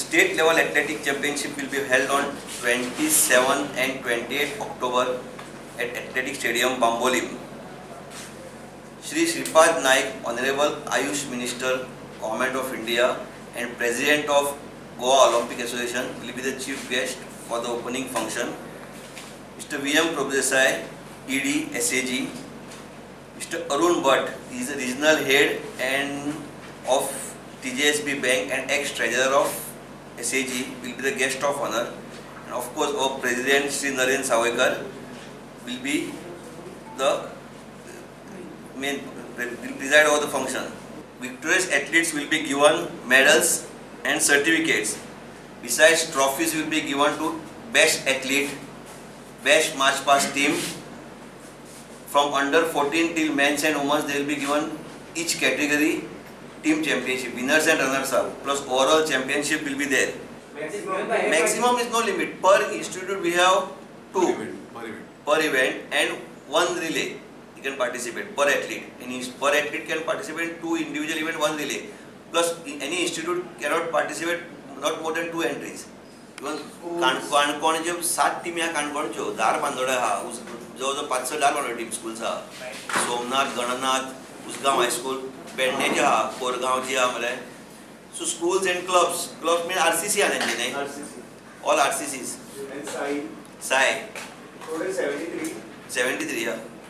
state level athletic championship will be held on 27 and 28 October at Athletic Stadium, Bambolim. Shri Shripad Naik, Honorable Ayush Minister, Government of India and President of Goa Olympic Association will be the chief guest for the opening function. Mr. V.M. Prabhudesai, ED, SAG. Mr. Arun Bhatt, he is the regional head and of TJSB Bank and ex-treasurer of SAG, will be the guest of honor. And of course, our President Sri Narendra Savarkar will be the main, will preside over the function. Victorious athletes will be given medals and certificates. Besides, trophies will be given to best athlete, best march past team. From under 14 till men's and women's, they will be given each category team championship, winners and runners up, plus overall championship will be there. Maximum is no limit. Per institute we have two per event and one relay. You can participate per athlete. Per athlete can participate in two individual event, one relay. Plus any institute cannot participate not more than two entries. Canacona जे 7 team या काणकोणच्यो दार बांदोडे हा जवळजवळ 5-6 दार Bandode team schools हा Somnath Gannath Usgao high school पेडणेचे हा कोरगांवची हा मरे so schools and clubs mean RCC हा तेंचे न्ही ऑल आरसीसीज साई थोडे 73 हा